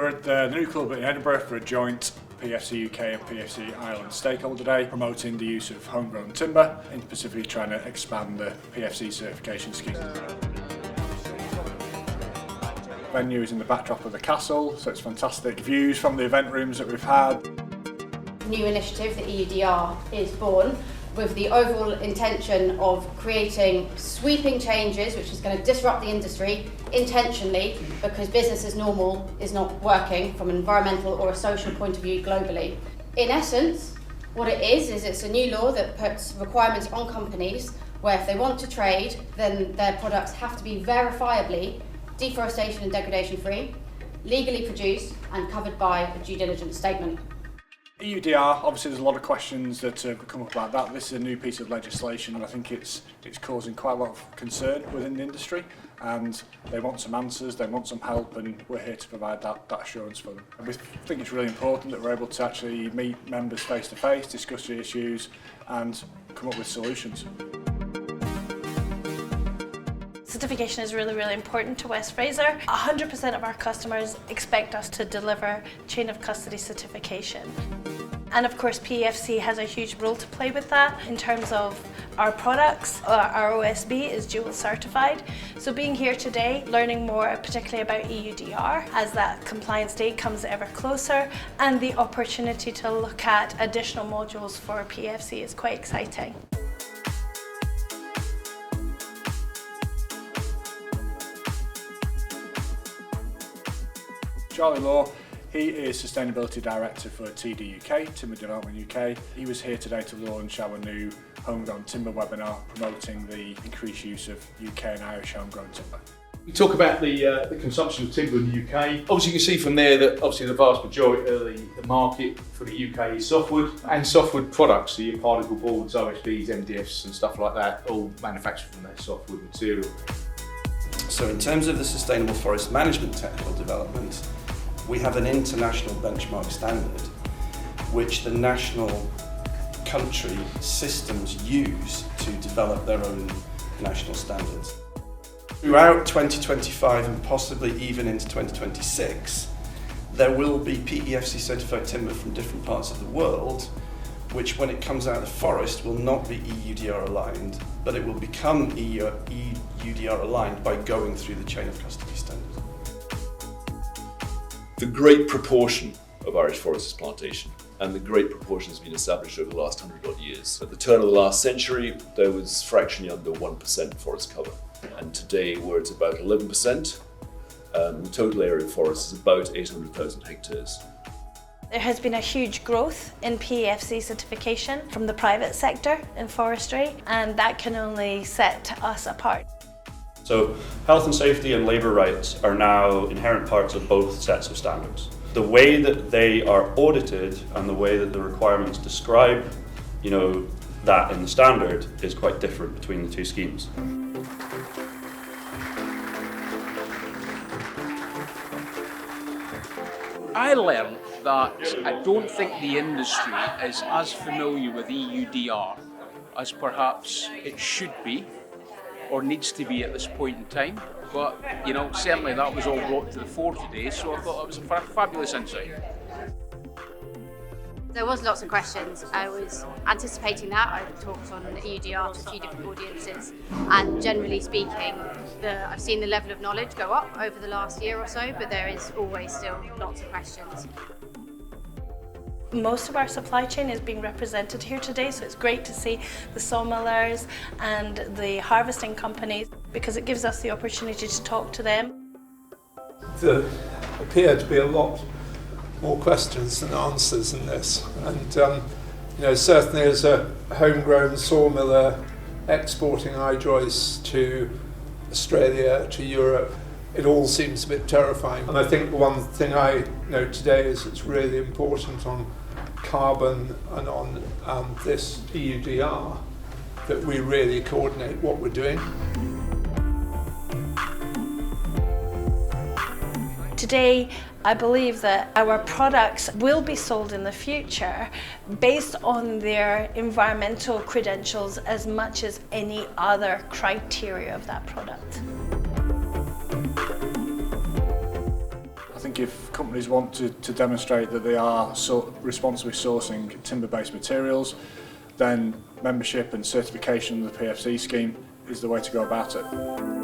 We're at the new club in Edinburgh for a joint PEFC UK and PEFC Ireland Stakeholder Day, promoting the use of homegrown timber and specifically trying to expand the PEFC certification scheme. Venue is in the backdrop of the castle, so it's fantastic views from the event rooms that we've had. New initiative, the EUDR, is born with the overall intention of creating sweeping changes which is going to disrupt the industry intentionally because business as normal is not working from an environmental or a social point of view globally. In essence, what it is it's a new law that puts requirements on companies where if they want to trade, then their products have to be verifiably deforestation and degradation free, legally produced and covered by a due diligence statement. EUDR, obviously there's a lot of questions that have come up about that. This is a new piece of legislation and I think it's causing quite a lot of concern within the industry, and they want some answers, they want some help, and we're here to provide that assurance for them. And we think it's really important that we're able to actually meet members face to face, discuss the issues and come up with solutions. Certification is really, really important to West Fraser. 100% of our customers expect us to deliver chain of custody certification. And of course PEFC has a huge role to play with that in terms of our products. Our OSB is dual certified. So being here today, learning more particularly about EUDR as that compliance date comes ever closer, and the opportunity to look at additional modules for PEFC is quite exciting. Charlie Law, he is Sustainability Director for TD UK, Timber Development UK. He was here today to launch our new Homegrown Timber webinar promoting the increased use of UK and Irish homegrown timber. We talk about the consumption of timber in the UK. Obviously you can see from there that obviously the vast majority of the market for the UK is softwood and softwood products, so your particle boards, OSBs, MDFs and stuff like that, all manufactured from that softwood material. So in terms of the sustainable forest management technical development, we have an international benchmark standard which the national country systems use to develop their own national standards. Throughout 2025 and possibly even into 2026, there will be PEFC certified timber from different parts of the world, which when it comes out of the forest will not be EUDR aligned, but it will become EUDR aligned by going through the chain of custody standard. The great proportion of Irish forest is plantation, and the great proportion has been established over the last 100 odd years. At the turn of the last century, there was fractionally under 1% forest cover, and today we're at about 11%. The total area of forest is about 800,000 hectares. There has been a huge growth in PEFC certification from the private sector in forestry, and that can only set us apart. So health and safety and labour rights are now inherent parts of both sets of standards. The way that they are audited and the way that the requirements describe, that in the standard is quite different between the two schemes. I learned that I don't think the industry is as familiar with EUDR as perhaps it should be or needs to be at this point in time. But, certainly that was all brought to the fore today, so I thought that was a fabulous insight. There was lots of questions. I was anticipating that. I talked on EUDR to a few different audiences, and generally speaking, I've seen the level of knowledge go up over the last year or so, but there is always still lots of questions. Most of our supply chain is being represented here today, so it's great to see the sawmillers and the harvesting companies because it gives us the opportunity to talk to them. There appear to be a lot more questions than answers in this, and certainly as a homegrown sawmiller exporting I-joists to Australia, to Europe, it all seems a bit terrifying. And I think the one thing I know today is it's really important on carbon and on this EUDR that we really coordinate what we're doing. Today, I believe that our products will be sold in the future based on their environmental credentials as much as any other criteria of that product. I think think if companies want to demonstrate that they are responsibly sourcing timber-based materials, then membership and certification of the PEFC scheme is the way to go about it.